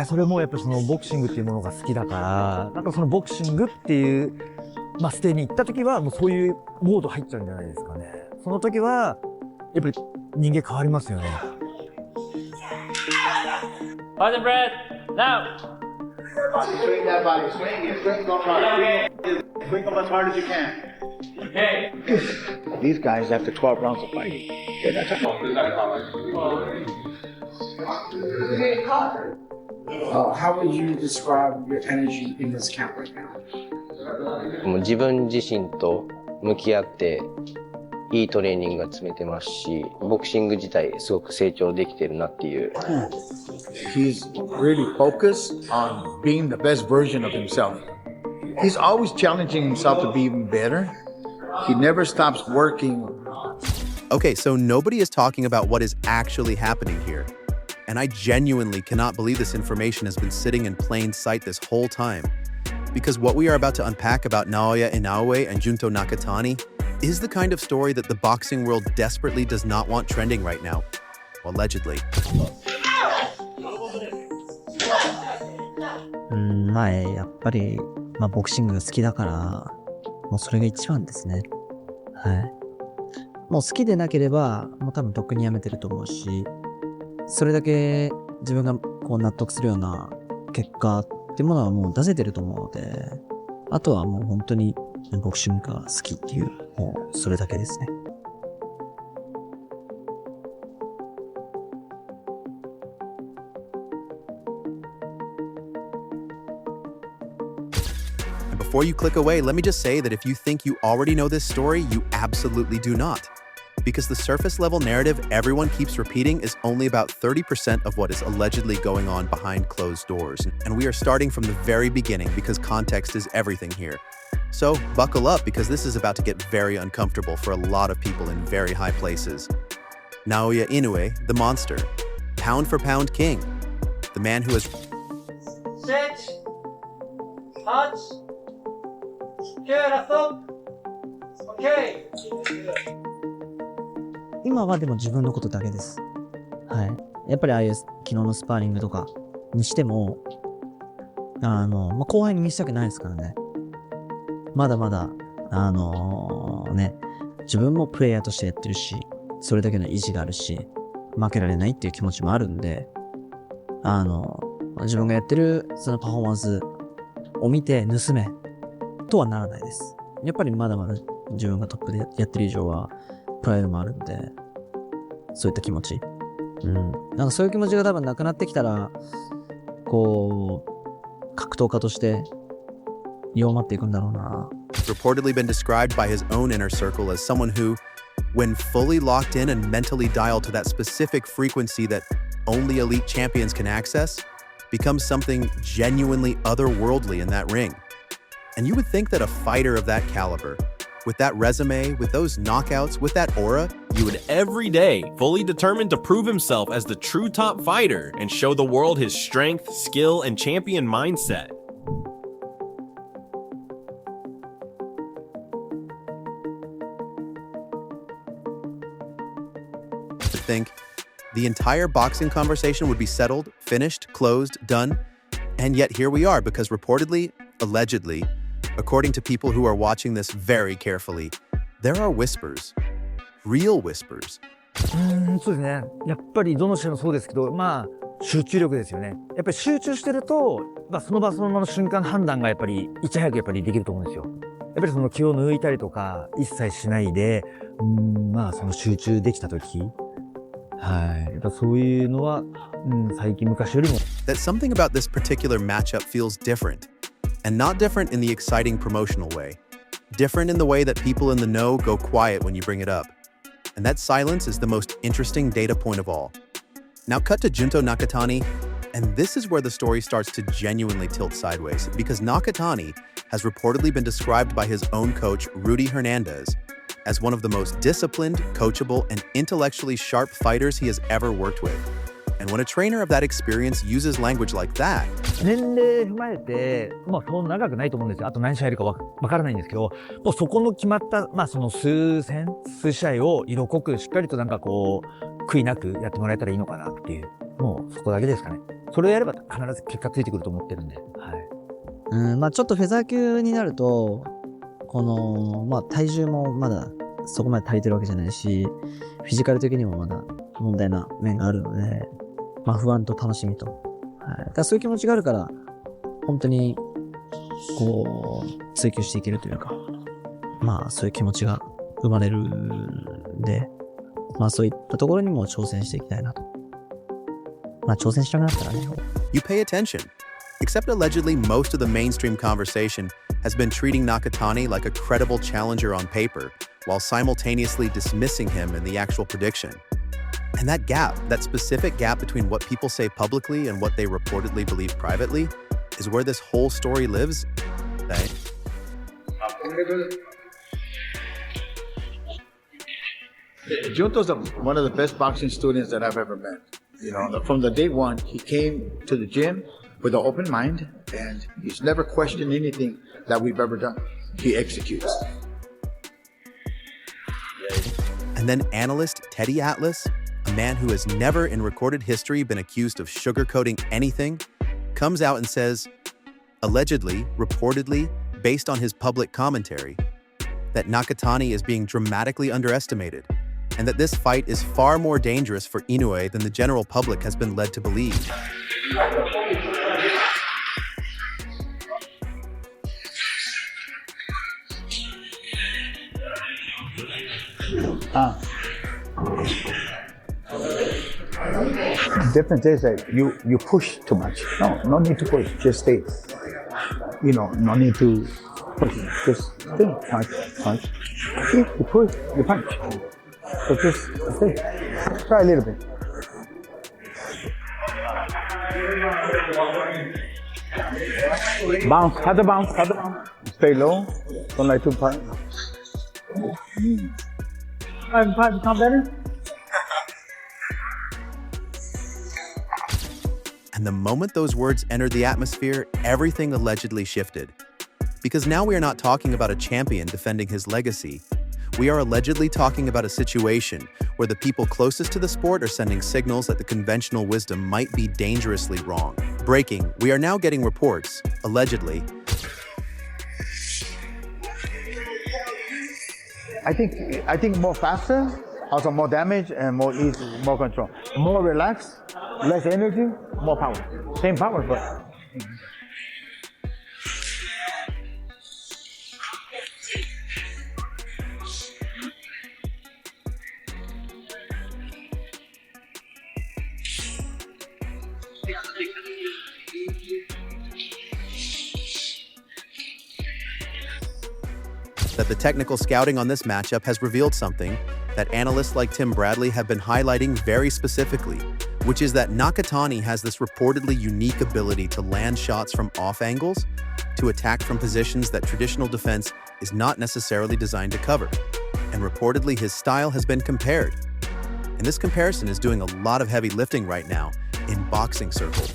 それもやっぱりそのボクシングっていうものが好きだから、なんかそのボクシングっていう、ステに行った時はもうそういうモード入っちゃうんじゃないですかね。その時は、やっぱり人間変わりますよね。Pause and breath, now! Swing that body, swing it, swing on right. Swing them as hard as you can. Okay. These guys, after 12 rounds of fighting, they're not How would you describe your energy in this camp right now? もう自分自身と向き合っていいトレーニングが積めてますし、ボクシング自体すごく成長できてるなっていう。He's really focused on being the best version of himself. He's always challenging himself to be even better. He never stops working. Okay, so nobody is talking about what is actually happening here. And I genuinely cannot believe this information has been sitting in plain sight this whole time. Because what we are about to unpack about Naoya Inoue and Junto Nakatani is the kind of story that the boxing world desperately does not want trending right now. Allegedly. やっぱり、ボクシング好きだから、もうそれが一番ですね。はい。もう好きでなければ、もう多分とっくにやめてると思うし、それだけ自分がこう納得するような結果っていうものはもう出せてると思うので、あとはもう本当にボクシングが好きっていう、もうそれだけですね。Before you click away, let me just say that if you think you already know this story, you absolutely do not. Because the surface level narrative everyone keeps repeating is only about 30% of what is allegedly going on behind closed doors. And we are starting from the very beginning because context is everything here. So buckle up because this is about to get very uncomfortable for a lot of people in very high places. Naoya Inoue, the monster. Pound for pound king. The man who has... 6, 8, 9, ラスト OK! 今はでも自分のことだけです。はい。やっぱりああいう昨日のスパーリングとかにしても、後輩に見せたくないですからね。まだまだ、自分もプレイヤーとしてやってるし、それだけの意地があるし、負けられないっていう気持ちもあるんで、自分がやってるそのパフォーマンスを見て盗めとはならないです。やっぱりまだまだ自分がトップでやってる以上は、プライドもあるんで、そういった気持ち。なんかそういう気持ちが多分なくなってきたら、こう、格闘家として弱まっていくんだろうな。reportedly been described by his own inner circle as someone who, when fully locked in and mentally dialed to that specific frequency that only elite champions can access, becomes something genuinely otherworldly in that ring. And you would think that a fighter of that caliber, with that resume, with those knockouts, with that aura, you would every day fully determined to prove himself as the true top fighter and show the world his strength, skill, and champion mindset. To think the entire boxing conversation would be settled, finished, closed, done, and yet here we are because reportedly, allegedly, according to people who are watching this very carefully, there are whispers, real whispers. そうですね。やっぱりどの試合もそうですけど、集中力ですよね。やっぱり集中してると、その場その場の瞬間判断がやっぱりいち早くやっぱりできると思うんですよ。やっぱりその気を抜いたりとか一切しないで、その集中できた時、はい。やっぱそういうのは、最近昔よりも。That something about this particular matchup feels different. And not different in the exciting promotional way. Different in the way that people in the know go quiet when you bring it up. And that silence is the most interesting data point of all. Now cut to Junto Nakatani, and this is where the story starts to genuinely tilt sideways, because Nakatani has reportedly been described by his own coach, Rudy Hernandez, as one of the most disciplined, coachable, and intellectually sharp fighters he has ever worked with. And when a trainer of that experience uses language like that, 年齢踏まえて、そう長くないと思うんですよ。あと何試合いるかわからないんですけど、もうそこの決まった、その数試合を色濃くしっかりと悔いなくやってもらえたらいいのかなっていう、もうそこだけですかね。それをやれば必ず結果ついてくると思ってるんで。はい。まあちょっとフェザー級になると、この、まあ体重もまだそこまで足りてるわけじゃないし、フィジカル的にもまだ問題な面があるので、まあ不安と楽しみと。はい。だからそういう気持ちがあるから、本当に、こう、追求していけるというか、まあそういう気持ちが生まれるんで、まあそういったところにも挑戦していきたいなと。まあ挑戦したくなったらね。You pay attention. Except allegedly, most of the mainstream conversation has been treating Nakatani like a credible challenger on paper, while simultaneously dismissing him in the actual prediction. And that gap, that specific gap between what people say publicly and what they reportedly believe privately, is where this whole story lives. Right? Junto's one of the best boxing students that I've ever met. You know, from the day one, he came to the gym with an open mind, and he's never questioned anything that we've ever done. He executes. And then analyst Teddy Atlas, a man who has never in recorded history been accused of sugarcoating anything, comes out and says, allegedly, reportedly, based on his public commentary, that Nakatani is being dramatically underestimated, and that this fight is far more dangerous for Inoue than the general public has been led to believe. The difference is that you push too much. No need to push. Just stay. You know, no need to push. Just stay. Punch. See, you push, you punch. So just stay. Try a little bit. Bounce. Have the bounce. Stay low. Don't like to punch. 5 become better. And the moment those words entered the atmosphere, everything allegedly shifted. Because now we are not talking about a champion defending his legacy. We are allegedly talking about a situation where the people closest to the sport are sending signals that the conventional wisdom might be dangerously wrong. Breaking, we are now getting reports, allegedly. I think more faster, also more damage and more easy, more control. More relaxed, less energy, more power. Same power, but. That the technical scouting on this matchup has revealed something that analysts like Tim Bradley have been highlighting very specifically, which is that Nakatani has this reportedly unique ability to land shots from off angles, to attack from positions that traditional defense is not necessarily designed to cover. And reportedly his style has been compared. And this comparison is doing a lot of heavy lifting right now in boxing circles.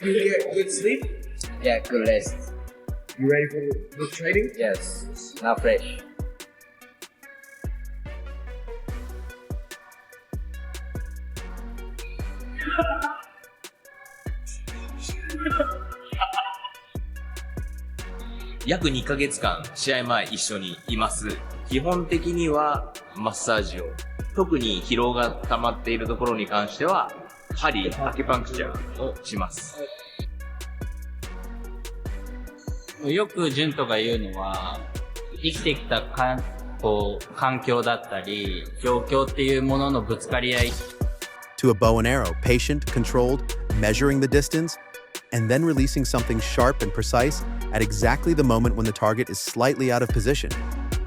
You get good sleep? Yeah, good rest. You ready for the training? Yes, now fresh.約2ヶ月間試合前一緒にいます。基本的にはマッサージを、特に疲労が溜まっているところに関しては針、アキパンクチャーをします。よく純斗が言うのは、生きてきた環境だったり、状況っていうもののぶつかり合い。To a bow and arrow, patient, controlled, measuring the distance, and then releasing something sharp and precise at exactly the moment when the target is slightly out of position.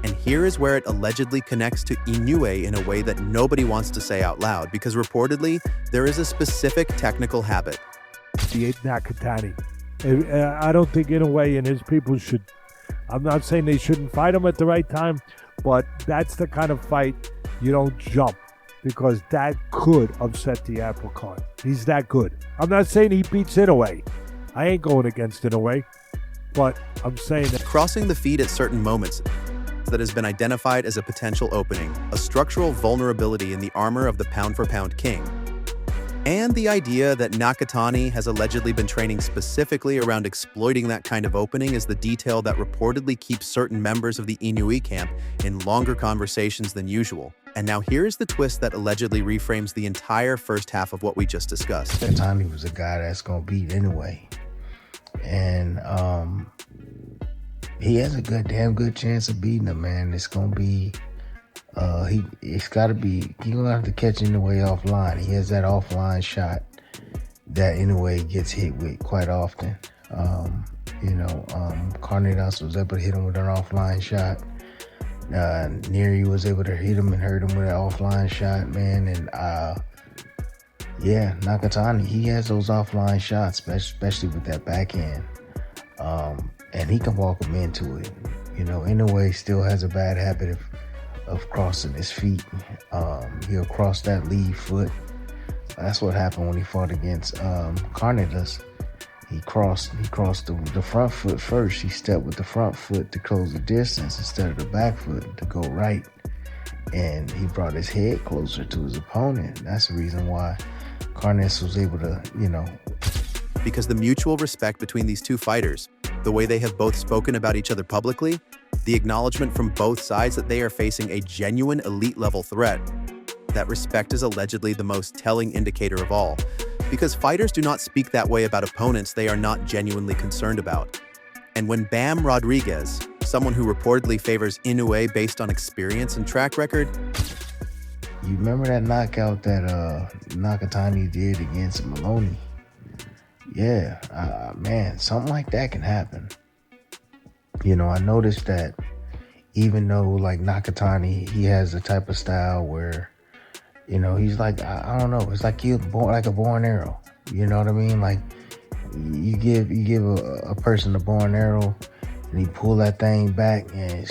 And here is where it allegedly connects to Inoue in a way that nobody wants to say out loud, because reportedly, there is a specific technical habit. He ate Nakatani. I don't think Inoue and his people should, I'm not saying they shouldn't fight him at the right time, but that's the kind of fight you don't jump, because that could upset the apple cart. He's that good. I'm not saying he beats Inoue. I ain't going against Inoue, but I'm saying that crossing the feet at certain moments, that has been identified as a potential opening, a structural vulnerability in the armor of the pound-for-pound king. And the idea that Nakatani has allegedly been training specifically around exploiting that kind of opening is the detail that reportedly keeps certain members of the Inoue camp in longer conversations than usual. And now here's the twist that allegedly reframes the entire first half of what we just discussed. Nakatani was a guy that's gonna beat anyway. And he has a damn good chance of beating him, man. It's gonna be he's gonna have to catch Inoue offline. He has that offline shot that Inoue gets hit with quite often. Carnitas was able to hit him with an offline shot. Neri was able to hit him and hurt him with an offline shot, man. And Nakatani, he has those offline shots, especially with that backhand. And he can walk him into it. Inoue still has a bad habit of crossing his feet. He'll cross that lead foot. That's what happened when he fought against Carnitas. He crossed the front foot first. He stepped with the front foot to close the distance instead of the back foot to go right. And he brought his head closer to his opponent. That's the reason why Carnitas was able to, Because the mutual respect between these two fighters, the way they have both spoken about each other publicly, the acknowledgement from both sides that they are facing a genuine elite-level threat, that respect is allegedly the most telling indicator of all. Because fighters do not speak that way about opponents they are not genuinely concerned about. And when Bam Rodriguez, someone who reportedly favors Inoue based on experience and track record, you remember that knockout that Nakatani did against Maloney? Yeah, man, something like that can happen. I noticed that even though like Nakatani, he has a type of style where, he's like, I don't know, it's like he's born like a bow and arrow. You know what I mean? Like you give a person a bow and arrow and he pull that thing back and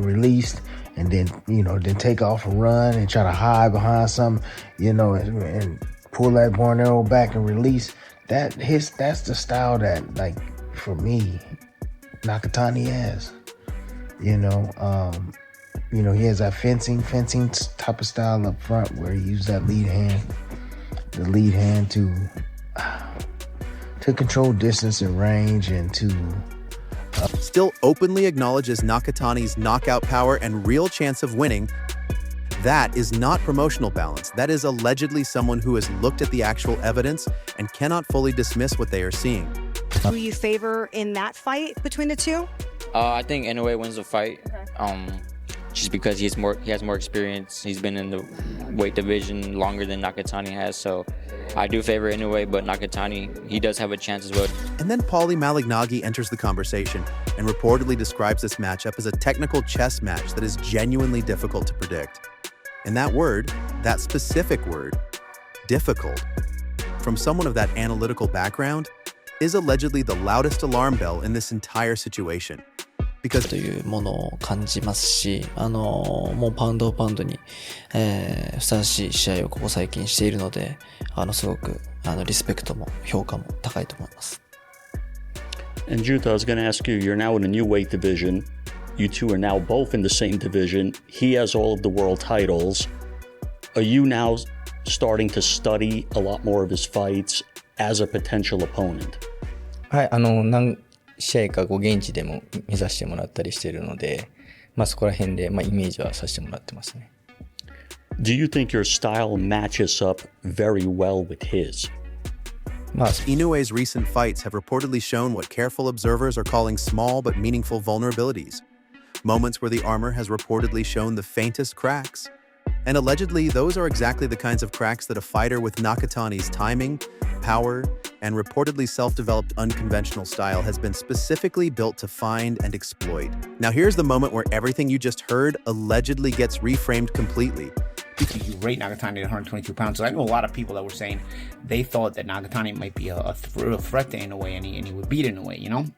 release, and then, then take off and run and try to hide behind something, and pull that bow and arrow back and release. That's the style that, like, for me, Nakatani has. He has that fencing type of style up front where he uses that lead hand to control distance and range and to still openly acknowledges Nakatani's knockout power and real chance of winning. That is not promotional balance. That is allegedly someone who has looked at the actual evidence and cannot fully dismiss what they are seeing. Who you favor in that fight between the two? I think Inoue wins the fight. Just because he has more experience. He's been in the weight division longer than Nakatani has, so I do favor Inoue, but Nakatani, he does have a chance as well. And then Paulie Malignaggi enters the conversation and reportedly describes this matchup as a technical chess match that is genuinely difficult to predict. And that specific word, difficult, from someone of that analytical background, is allegedly the loudest alarm bell in this entire situation. Because というものを感じますし、もうパウンドパウンドに、ふさわしい試合をここ最近しているので、すごくリスペクトも評価も高いと思います。And Junto, I was going to ask you, you're now in a new weight division. You two are now both in the same division. He has all of the world titles. Are you now starting to study a lot more of his fights as a potential opponent? はい、何試合か現地でも見させてもらったりしているので、そこら辺でイメージはさせてもらってますね。Do you think your style matches up very well with his? Inoue's recent fights have reportedly shown what careful observers are calling small but meaningful vulnerabilities. Moments where the armor has reportedly shown the faintest cracks. And allegedly, those are exactly the kinds of cracks that a fighter with Nakatani's timing, power, and reportedly self-developed unconventional style has been specifically built to find and exploit. Now here's the moment where everything you just heard allegedly gets reframed completely. You rate Nakatani at 122 pounds. So I know a lot of people that were saying they thought that Nakatani might be a threat to Inoue and he would beat Inoue,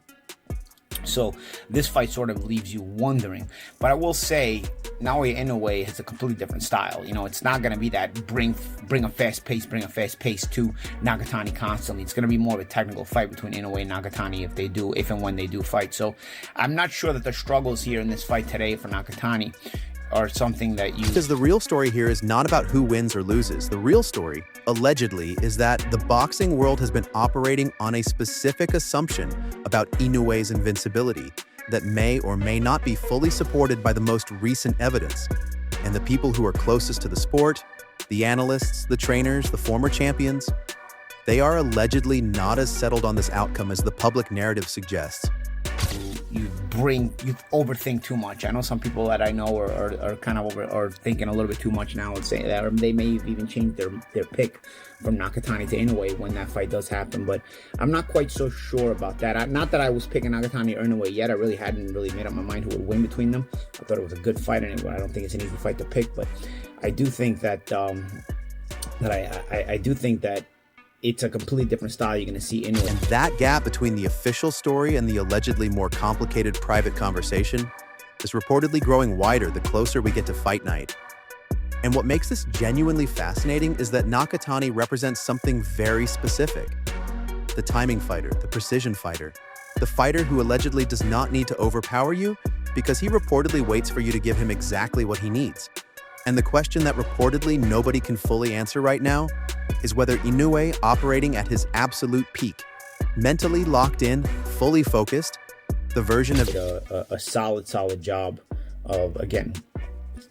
So this fight sort of leaves you wondering. But I will say, Naoya Inoue has a completely different style. You know, it's not going to be that bring a fast pace to Nakatani constantly. It's going to be more of a technical fight between Inoue and Nakatani if and when they do fight. So I'm not sure that the struggles here in this fight today for Nakatani are something that Because the real story here is not about who wins or loses. The real story, allegedly, is that the boxing world has been operating on a specific assumption about Inoue's invincibility that may or may not be fully supported by the most recent evidence. And the people who are closest to the sport, the analysts, the trainers, the former champions, they are allegedly not as settled on this outcome as the public narrative suggests. you overthink too much. I know some people that I know are kind of are thinking a little bit too much now and saying that, or they may even change their pick from Nakatani to Inoue when that fight does happen. But I'm not quite so sure about that. Not that I was picking Nakatani or Inoue yet. I really hadn't made up my mind who would win between them. I thought it was a good fight anyway. I don't think it's an easy fight to pick, but I do think that I do think that it's a completely different style you're going to see Inoue. And that gap between the official story and the allegedly more complicated private conversation is reportedly growing wider the closer we get to fight night. And what makes this genuinely fascinating is that Nakatani represents something very specific. The timing fighter, the precision fighter, the fighter who allegedly does not need to overpower you because he reportedly waits for you to give him exactly what he needs. And the question that reportedly nobody can fully answer right now is whether Inoue, operating at his absolute peak, mentally locked in, fully focused, the version of a solid job of, again,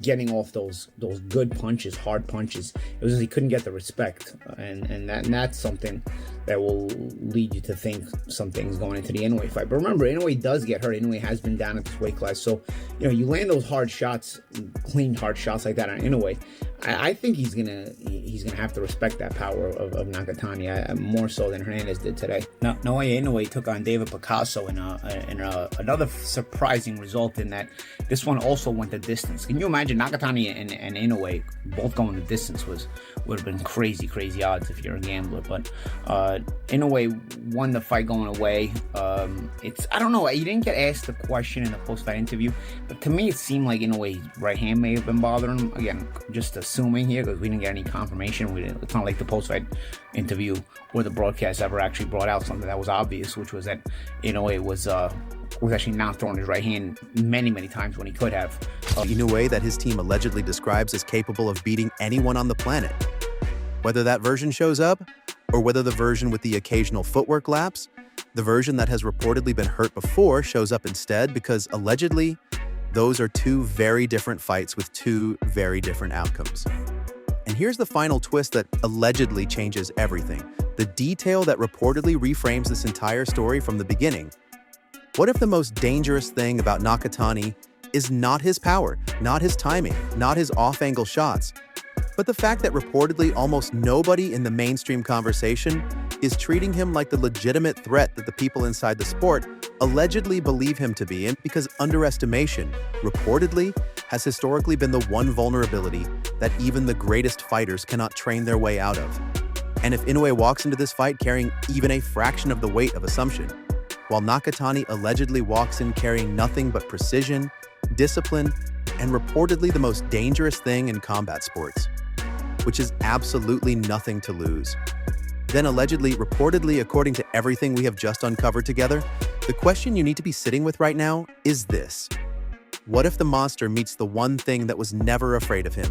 getting off those good punches, hard punches. It was just he couldn't get the respect, and that's something that will lead you to think some things going into the Inoue fight. But remember, Inoue does get hurt. Inoue has been down at this weight class, so you land those hard shots, clean hard shots like that on Inoue. I think he's gonna have to respect that power of Nakatani more so than Hernandez did today. Now, Naoya Inoue took on David Picasso in another surprising result in that this one also went the distance. Can you imagine Nakatani and Inoue both going the distance? Would have been crazy odds if you're a gambler. But Inoue won the fight going away. I don't know. He didn't get asked the question in the post-fight interview, but to me it seemed like Inoue's right hand may have been bothering him. Again, just assuming here because we didn't get any confirmation. It's not like the post-fight interview or the broadcast ever actually brought out something that was obvious, which was that Inoue was actually not throwing his right hand many times when he could have. Inoue that his team allegedly describes as capable of beating anyone on the planet. Whether that version shows up, or whether the version with the occasional footwork lapse, the version that has reportedly been hurt before shows up instead, because allegedly, those are two very different fights with two very different outcomes. And here's the final twist that allegedly changes everything, the detail that reportedly reframes this entire story from the beginning. What if the most dangerous thing about Nakatani is not his power, not his timing, not his off-angle shots, but the fact that reportedly almost nobody in the mainstream conversation is treating him like the legitimate threat that the people inside the sport allegedly believe him to be, and because underestimation, reportedly, has historically been the one vulnerability that even the greatest fighters cannot train their way out of. And if Inoue walks into this fight carrying even a fraction of the weight of assumption, while Nakatani allegedly walks in carrying nothing but precision, discipline, and reportedly the most dangerous thing in combat sports, which is absolutely nothing to lose. Then reportedly, according to everything we have just uncovered together, the question you need to be sitting with right now is this. What if the monster meets the one thing that was never afraid of him?